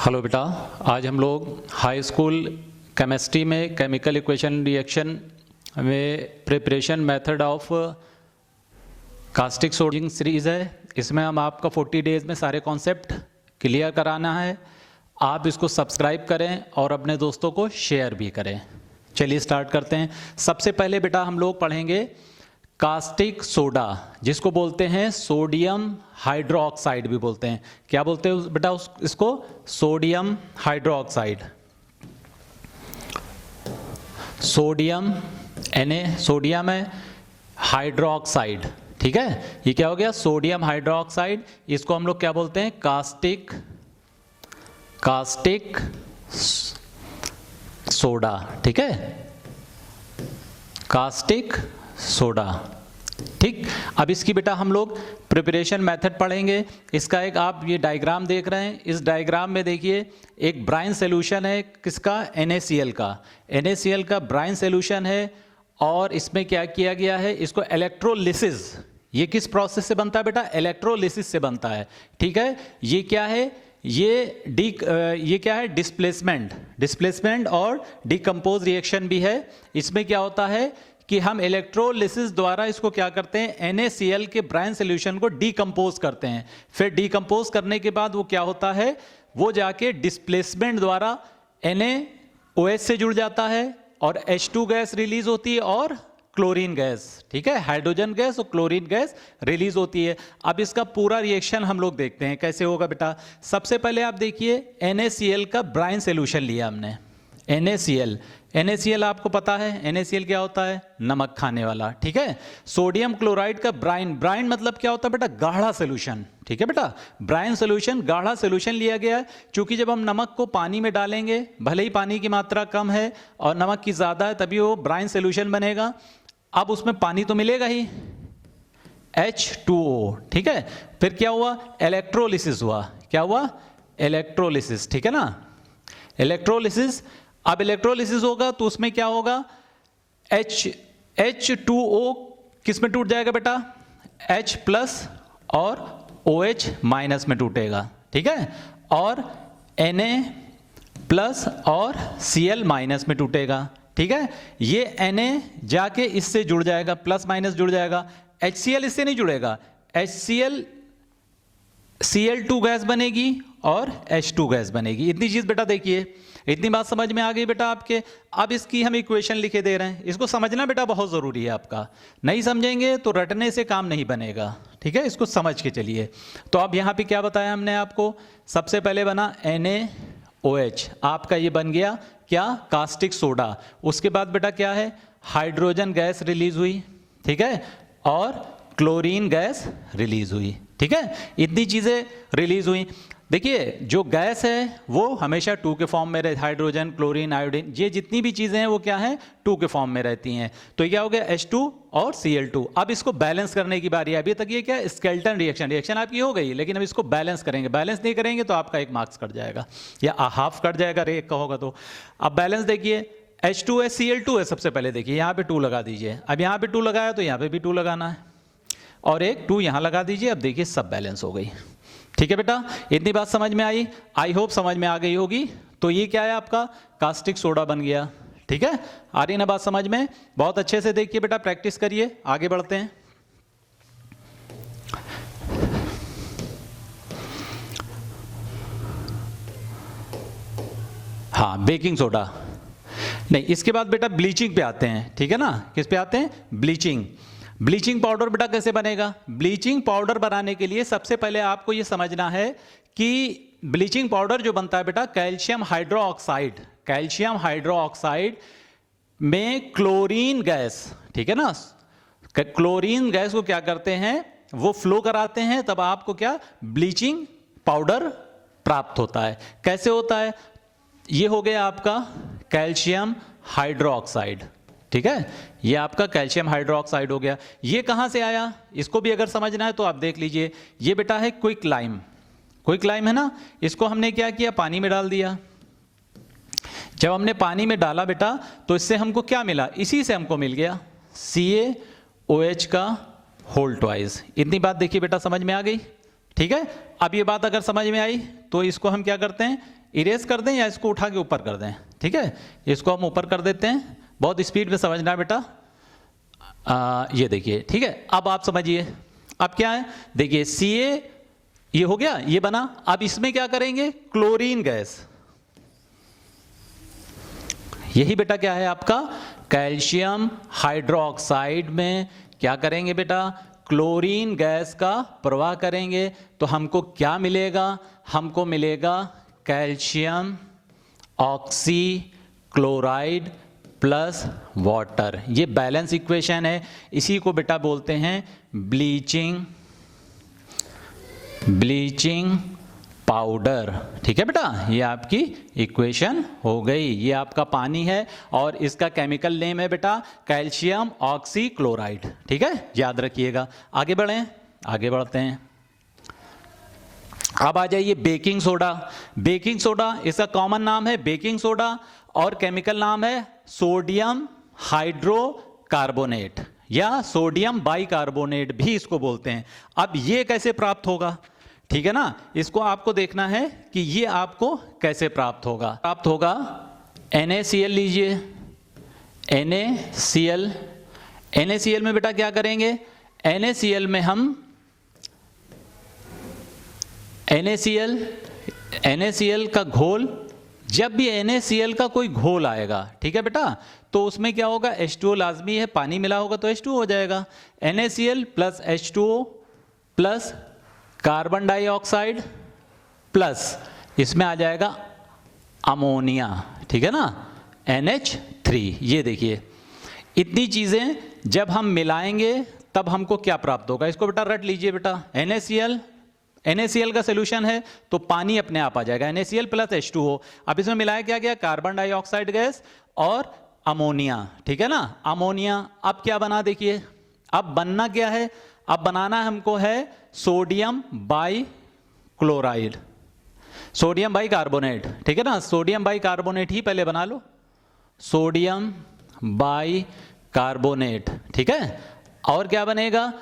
Hello बेटा, आज हम लोग हाई स्कूल केमिस्ट्री में केमिकल इक्वेशन रिएक्शन में preparation method of caustic sodium series है। इसमें हम आपका 40 डेज़ में सारे कॉन्सेप्ट क्लियर कराना है। आप इसको सब्सक्राइब करें और अपने दोस्तों को शेयर भी करें। चलिए स्टार्ट करते हैं। सबसे पहले बेटा हम लोग पढ़ेंगे कास्टिक सोडा, जिसको बोलते हैं सोडियम हाइड्रोक्साइड भी बोलते हैं। क्या बोलते हैं बेटा इसको? Sodium hydroxide. सोडियम सोडियम है, हाइड्रोक्साइड, ठीक है। ये क्या हो गया? Sodium hydroxide. इसको हम लोग क्या बोलते हैं? कास्टिक सोडा, ठीक है, कास्टिक सोडा, ठीक। अब इसकी बेटा हम लोग प्रिपरेशन मेथड पढ़ेंगे। इसका एक आप ये डायग्राम देख रहे हैं। इस डायग्राम में देखिए एक ब्राइन सॉल्यूशन है, किसका? NaCl का। NaCl का ब्राइन सॉल्यूशन है और इसमें क्या किया गया है? इसको इलेक्ट्रोलिसिस, ये किस प्रोसेस से बनता है बेटा? इलेक्ट्रोलिसिस से बनता है, ठीक है। ये क्या है? ये क्या है? डिस्प्लेसमेंट और डिकम्पोज रिएक्शन भी है। इसमें क्या होता है कि हम इलेक्ट्रोलिसिस द्वारा इसको क्या करते हैं? NaCl के ब्राइन सॉल्यूशन को डीकम्पोज करते हैं। फिर डीकम्पोज करने के बाद वो क्या होता है? वो जाके डिस्प्लेसमेंट द्वारा NaOH से जुड़ जाता है और H2 गैस रिलीज होती है और क्लोरीन गैस, ठीक है, हाइड्रोजन गैस और क्लोरीन गैस रिलीज होती है। अब इसका पूरा रिएक्शन हम लोग देखते हैं कैसे होगा बेटा। सबसे पहले आप देखिए NaCl का ब्राइन सॉल्यूशन लिया हमने। NaCl आपको पता है NaCl क्या होता है? नमक खाने वाला, ठीक है। सोडियम क्लोराइड का ब्राइन मतलब क्या होता है बेटा? गाढ़ा सॉल्यूशन, ठीक है बेटा। ब्राइन सॉल्यूशन, गाढ़ा सॉल्यूशन लिया गया है। क्योंकि जब हम नमक को पानी में डालेंगे, भले ही पानी की मात्रा कम है और नमक की ज़्यादा है, तभी वो ब्राइन सॉल्यूशन बनेगा। अब उसमें पानी तो मिलेगा ही, H2O, ठीक है। फिर क्या हुआ? इलेक्ट्रोलिसिस हुआ। क्या हुआ? इलेक्ट्रोलिसिस, ठीक है ना, इलेक्ट्रोलिसिस। अब इलेक्ट्रोलिसिस होगा तो उसमें क्या होगा? H2O किस में टूट जाएगा बेटा? H प्लस और OH माइनस में टूटेगा, ठीक है। और Na प्लस और Cl माइनस में टूटेगा, ठीक है। ये Na जाके इससे जुड़ जाएगा, प्लस माइनस जुड़ जाएगा। HCl इससे नहीं जुड़ेगा, HCl Cl2 गैस बनेगी और H2 गैस बनेगी। इतनी चीज बेटा देखिए, इतनी बात समझ में आ गई बेटा आपके। अब इसकी हम इक्वेशन लिखे दे रहे हैं। इसको समझना बेटा बहुत जरूरी है आपका। नहीं समझेंगे तो रटने से काम नहीं बनेगा, ठीक है। इसको समझ के चलिए। तो अब यहाँ पे क्या बताया हमने आपको? सबसे पहले बना NaOH, आपका ये बन गया क्या? Caustic soda. उसके बाद बेटा क्या है? हाइड्रोजन गैस रिलीज हुई, ठीक है, और क्लोरीन गैस रिलीज हुई, ठीक है। इतनी चीजें रिलीज हुई। देखिए जो गैस है वो हमेशा 2 के फॉर्म में रहती है। हाइड्रोजन, क्लोरीन, आयोडीन, ये जितनी भी चीजें हैं वो क्या है? 2 के फॉर्म में रहती हैं। तो ये क्या हो गया? H2 और Cl2। अब इसको बैलेंस करने की बारी है। अभी तक ये क्या? स्केलेटन रिएक्शन आपकी हो गई, लेकिन अब इसको बैलेंस करेंगे। बैलेंस नहीं करेंगे तो आपका 1 मार्क्स कट जाएगा या हाफ कट जाएगा, एक का होगा तो। अब बैलेंस देखिए, H2 है, Cl2 है। सबसे पहले देखिए यहाँ पे 2 लगा दीजिए। अब यहाँ पे 2 लगाया तो यहाँ पे भी 2 लगाना है और एक 2 यहाँ लगा दीजिए। अब देखिए सब बैलेंस हो गई, ठीक है बेटा। इतनी बात समझ में आई? आई होप समझ में आ गई होगी। तो ये क्या है? आपका कास्टिक सोडा बन गया, ठीक है। आ रही ना बात समझ में? बहुत अच्छे से देखिए बेटा, प्रैक्टिस करिए। आगे बढ़ते हैं। हाँ, बेकिंग सोडा नहीं। इसके बाद बेटा ब्लीचिंग पे आते हैं, ठीक है ना। किस पे आते हैं? ब्लीचिंग पाउडर बेटा कैसे बनेगा? ब्लीचिंग पाउडर बनाने के लिए सबसे पहले आपको यह समझना है कि ब्लीचिंग पाउडर जो बनता है बेटा, कैल्शियम हाइड्रोक्साइड में क्लोरीन गैस, ठीक है ना। क्लोरीन गैस को क्या करते हैं? वो फ्लो कराते हैं, तब आपको क्या? ब्लीचिंग पाउडर प्राप्त होता है। कैसे होता है? ये हो गया आपका कैल्शियम हाइड्रोक्साइड, ठीक है। ये आपका कैल्शियम हाइड्रोक्साइड हो गया। ये कहां से आया? इसको भी अगर समझना है तो आप देख लीजिए। ये बेटा है क्विक लाइम है ना। इसको हमने क्या किया? पानी में डाल दिया। जब हमने पानी में डाला बेटा तो इससे हमको क्या मिला? इसी से हमको मिल गया CaOH का होल ट्वाइस। इतनी बात देखिए बेटा समझ में आ गई। ठीक है, अब ये बात अगर समझ में आई तो इसको हम क्या करते हैं, इरेज कर दें या इसको उठा के ऊपर कर दें। ठीक है, इसको हम ऊपर कर देते हैं, बहुत स्पीड में समझना है बेटा। ये देखिए, ठीक है, अब आप समझिए, अब क्या है, देखिए Ca ये हो गया, ये बना। अब इसमें क्या करेंगे, क्लोरीन गैस, यही बेटा क्या है आपका कैल्शियम हाइड्रोक्साइड में क्या करेंगे बेटा, क्लोरीन गैस का प्रवाह करेंगे, तो हमको क्या मिलेगा, हमको मिलेगा calcium oxy chloride plus water. ये बैलेंस इक्वेशन है, इसी को बेटा बोलते हैं ब्लीचिंग पाउडर। ठीक है बेटा, ये आपकी इक्वेशन हो गई। ये आपका पानी है और इसका केमिकल नेम है बेटा कैल्शियम ऑक्सी क्लोराइड। ठीक है, याद रखिएगा। आगे बढ़ें, आगे बढ़ते हैं। अब आ जाइए बेकिंग सोडा। बेकिंग सोडा इसका कॉमन नाम है बेकिंग सोडा और केमिकल नाम है सोडियम हाइड्रोकार्बोनेट या सोडियम बाइकार्बोनेट भी इसको बोलते हैं। अब ये कैसे प्राप्त होगा, ठीक है ना, इसको आपको देखना है कि ये आपको कैसे प्राप्त होगा। प्राप्त होगा NaCl लीजिए, NaCl में बेटा क्या करेंगे, NaCl में हम NaCl का घोल, जब भी NaCl का कोई घोल आएगा, ठीक है बेटा, तो उसमें क्या होगा, H2O लाजमी है, पानी मिला होगा तो H2O हो जाएगा। NaCl plus H2O plus carbon dioxide plus इसमें आ जाएगा अमोनिया। ठीक है ना, NH3। ये देखिए, इतनी चीजें जब हम मिलाएंगे तब हमको क्या प्राप्त होगा, इसको बेटा रट लीजिए बेटा। NaCl का सोल्यूशन है तो पानी अपने आप आ जाएगा, NaCl प्लस H2O। अब इसमें मिलाया क्या गया, कार्बन डाइऑक्साइड गैस और अमोनिया। ठीक है ना, अमोनिया। अब क्या बना, देखिए अब बनना क्या है, अब बनाना हमको है सोडियम बाइक्लोराइड, सोडियम बाइकार्बोनेट। ठीक है ना, सोडियम बाइकार्बोनेट ही पहले बना लो, सोडियम बाइकार्बोनेट। ठीक है, और क्या बनेगा,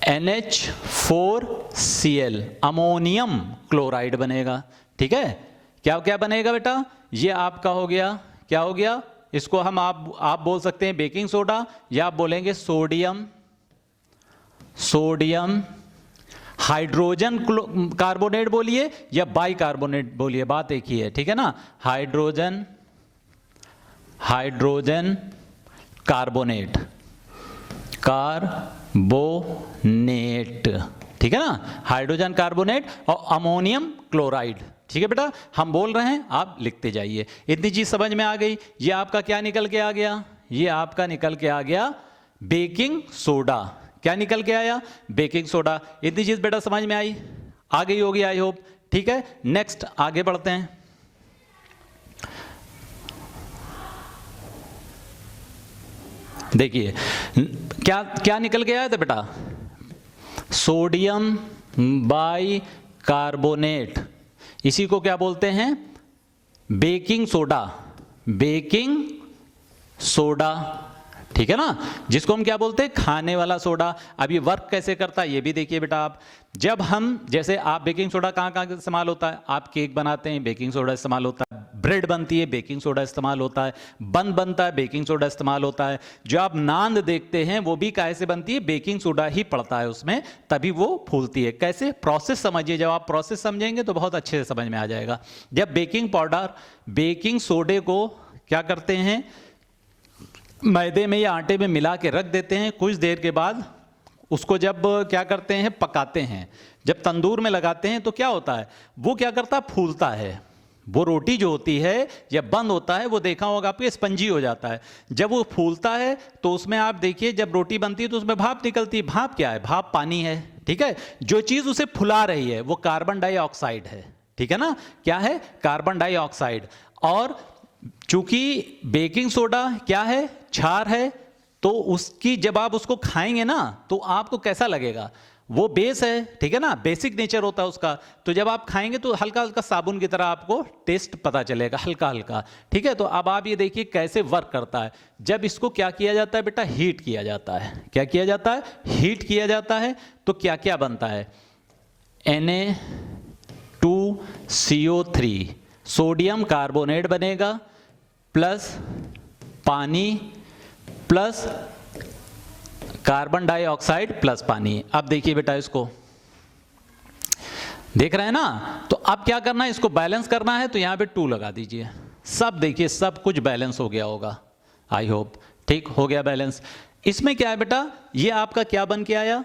NH4Cl अमोनियम क्लोराइड बनेगा। ठीक है, क्या क्या बनेगा बेटा, ये आपका हो गया, क्या हो गया, इसको हम आप बोल सकते हैं बेकिंग सोडा या आप बोलेंगे सोडियम हाइड्रोजन कार्बोनेट बोलिए या बाइकार्बोनेट बोलिए, बात एक ही है। ठीक है ना, हाइड्रोजन कार्बोनेट ठीक है ना, हाइड्रोजन कार्बोनेट और अमोनियम क्लोराइड। ठीक है बेटा, हम बोल रहे हैं, आप लिखते जाइए। इतनी चीज समझ में आ गई। ये आपका क्या निकल के आ गया, ये आपका निकल के आ गया बेकिंग सोडा। क्या निकल के आया, बेकिंग सोडा। इतनी चीज बेटा समझ में आई, आ गई होगी आई होप। ठीक है, नेक्स्ट आगे बढ़ते हैं। देखिए क्या क्या निकल के आया था बेटा, सोडियम बाइकार्बोनेट, इसी को क्या बोलते हैं, बेकिंग सोडा, बेकिंग सोडा। ठीक है ना, जिसको हम क्या बोलते हैं, खाने वाला सोडा। अब ये वर्क कैसे करता है ये भी देखिए बेटा आप। जब हम, जैसे आप बेकिंग सोडा कहाँ कहाँ इस्तेमाल होता है, आप केक बनाते हैं बेकिंग सोडा इस्तेमाल होता है, ब्रेड बनती है बेकिंग सोडा इस्तेमाल होता है, बन बनता है बेकिंग सोडा इस्तेमाल होता है, जो आप नांद देखते हैं वो भी कैसे बनती है, बेकिंग सोडा ही पड़ता है उसमें, तभी वो फूलती है। कैसे, प्रोसेस समझिए, जब आप प्रोसेस समझेंगे तो बहुत अच्छे से समझ में आ जाएगा। जब बेकिंग पाउडर बेकिंग सोडे को क्या करते हैं, मैदे में या आटे में मिला के रख देते हैं, कुछ देर के बाद उसको जब क्या करते हैं, पकाते हैं, जब तंदूर में लगाते हैं तो क्या होता है, वो क्या करता है, फूलता है। वो रोटी जो होती है जब बंद होता है वो देखा होगा आपके, स्पंजी हो जाता है। जब वो फूलता है तो उसमें आप देखिए, जब रोटी बनती है तो उसमें भाप निकलती है। भाप क्या है, भाप पानी है। ठीक है, जो चीज उसे फुला रही है वो कार्बन डाइऑक्साइड है। ठीक है ना, क्या है, कार्बन डाइऑक्साइड। और चूंकि बेकिंग सोडा क्या है, क्षार है, तो उसकी जब आप उसको खाएंगे ना तो आपको कैसा लगेगा, वो बेस है, ठीक है ना, बेसिक नेचर होता है उसका। तो जब आप खाएंगे तो हल्का हल्का साबुन की तरह आपको टेस्ट पता चलेगा, हल्का हल्का, ठीक है। तो अब आप ये देखिए कैसे वर्क करता है। जब इसको क्या किया जाता है बेटा, हीट किया जाता है। क्या किया जाता है, हीट किया जाता है। तो क्या क्या बनता है, Na2CO3 सोडियम कार्बोनेट बनेगा, प्लस पानी, प्लस कार्बन डाइऑक्साइड, प्लस पानी। अब देखिए बेटा, इसको देख रहे हैं ना। तो अब क्या करना है, इसको बैलेंस करना है। तो यहां पे 2 लगा दीजिए। सब देखिए, सब कुछ बैलेंस हो गया होगा, आई होप। ठीक हो गया बैलेंस। इसमें क्या है बेटा, ये आपका क्या बन के आया,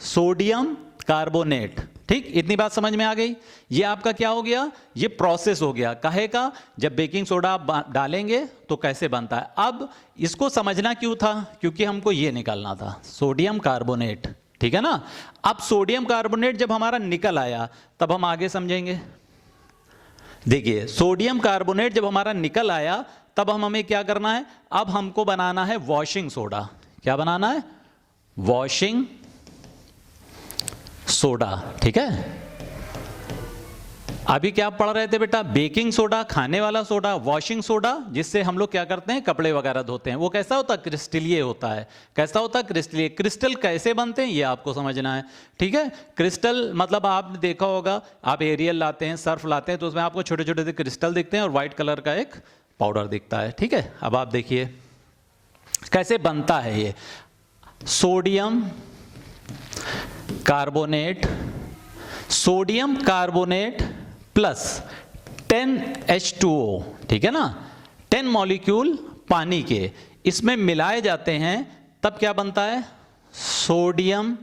सोडियम कार्बोनेट। ठीक, इतनी बात समझ में आ गई। ये आपका क्या हो गया, ये प्रोसेस हो गया। काहे का, जब बेकिंग सोडा आप डालेंगे तो कैसे बनता है। अब इसको समझना क्यों था, क्योंकि हमको ये निकालना था, सोडियम कार्बोनेट, ठीक है ना। अब सोडियम कार्बोनेट जब हमारा निकल आया तब हम आगे समझेंगे। देखिए, सोडियम कार्बोनेट जब हमारा निकल आया तब हमें क्या करना है, अब हमको बनाना है वॉशिंग सोडा। क्या बनाना है, वॉशिंग सोडा, ठीक है। अभी क्या पढ़ रहे थे बेटा, बेकिंग सोडा खाने वाला सोडा, वॉशिंग सोडा जिससे हम लोग क्या करते हैं, कपड़े वगैरह धोते हैं। वो कैसा होता है, क्रिस्टलीय होता है। कैसा होता है, क्रिस्टलीय। क्रिस्टल कैसे बनते हैं ये आपको समझना है, ठीक है। क्रिस्टल मतलब आपने देखा होगा, आप एरियल लाते हैं, सर्फ लाते हैं, तो उसमें आपको छोटे छोटे से क्रिस्टल दिखते हैं और व्हाइट कलर का एक पाउडर दिखता है, ठीक है। अब आप देखिए कैसे बनता है ये, sodium carbonate, sodium carbonate plus 10H2O, ठीक है ना, 10 मॉलिक्यूल पानी के इसमें मिलाए जाते हैं, तब क्या बनता है, सोडियम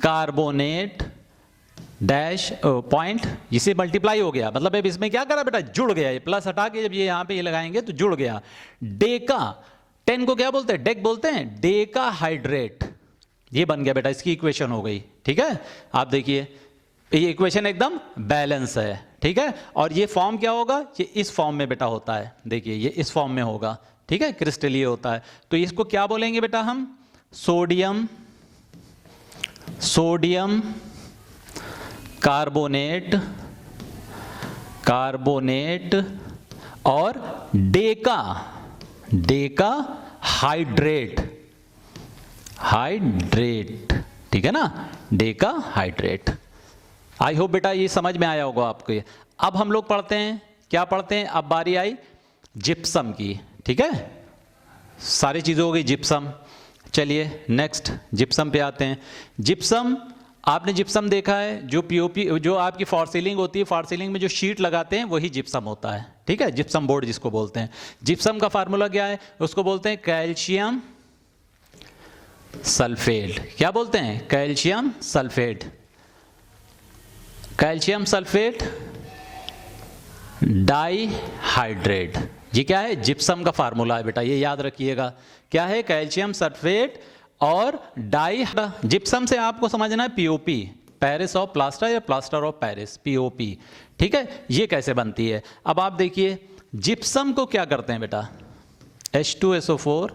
कार्बोनेट डैश पॉइंट, इसे मल्टीप्लाई हो गया। मतलब अब इसमें क्या करा बेटा, जुड़ गया। ये प्लस हटा के जब ये यहां पे ये लगाएंगे तो जुड़ गया। डेका 10 को क्या बोलते हैं, डेक बोलते हैं, डेका हाइड्रेट। ये बन गया बेटा, इसकी इक्वेशन हो गई, ठीक है। आप देखिए ये इक्वेशन एकदम बैलेंस है, ठीक है। और ये फॉर्म क्या होगा, ये इस फॉर्म में बेटा होता है। देखिए ये इस फॉर्म में होगा, ठीक है, क्रिस्टलीय होता है। तो इसको क्या बोलेंगे बेटा हम, सोडियम कार्बोनेट और डेका हाइड्रेट, ठीक है ना, डेका हाइड्रेट। आई होप बेटा ये समझ में आया होगा आपको। अब हम लोग पढ़ते हैं, क्या पढ़ते हैं, अब बारी आई जिप्सम की, ठीक है। सारी चीजें हो गई जिप्सम। चलिए नेक्स्ट जिप्सम पे आते हैं। जिप्सम, आपने जिप्सम देखा है, जो पीओपी, जो आपकी फॉर सीलिंग होती है, फॉर सीलिंग में जो शीट लगाते हैं वही जिप्सम होता है, ठीक है, जिप्सम बोर्ड जिसको बोलते हैं। जिप्सम का फार्मूला क्या है, उसको बोलते हैं कैल्शियम सल्फेट। क्या बोलते हैं, calcium sulphate. Calcium sulphate dihydrate, ये क्या है, जिप्सम का फार्मूला है बेटा, ये याद रखिएगा। क्या है, कैल्शियम सल्फेट और जिप्सम से आपको समझना है पीओपी, पेरिस ऑफ प्लास्टर या प्लास्टर ऑफ पेरिस, पीओपी, ठीक है। ये कैसे बनती है, अब आप देखिए जिप्सम को क्या करते हैं बेटा, H2SO4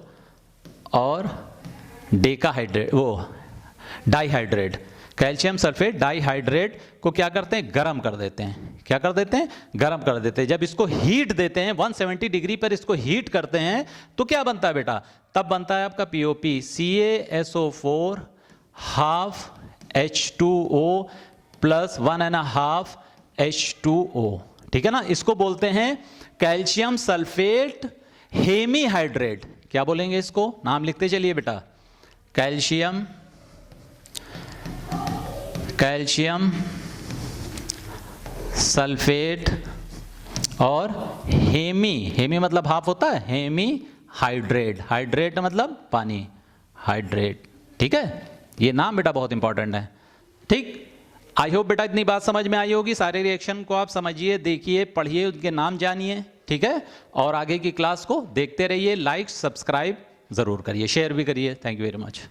और डेकाहाइड्रेट, वो डाइहाइड्रेट, कैल्शियम सल्फेट डाइहाइड्रेट को क्या करते हैं, गर्म कर देते हैं। क्या कर देते हैं, गर्म कर देते हैं। जब इसको हीट देते हैं 170 डिग्री पर, इसको हीट करते हैं तो क्या बनता है बेटा, तब बनता है आपका POP, CaSO4 half H2O plus 1.5 H2O, ठीक है ना। इसको बोलते हैं कैल्शियम सल्फेट हेमीहाइड्रेट। क्या बोलेंगे इसको, नाम लिखते चलिए बेटा, कैल्शियम सल्फेट और हेमी मतलब हाफ होता है, हेमी हाइड्रेट मतलब पानी, हाइड्रेट, ठीक है। ये नाम बेटा बहुत इंपॉर्टेंट है, ठीक। आई होप बेटा इतनी बात समझ में आई होगी। सारे रिएक्शन को आप समझिए, देखिए, पढ़िए, उनके नाम जानिए, ठीक है। और आगे की क्लास को देखते रहिए, लाइक सब्सक्राइब जरूर करिए, शेयर भी करिए। Thank you very much.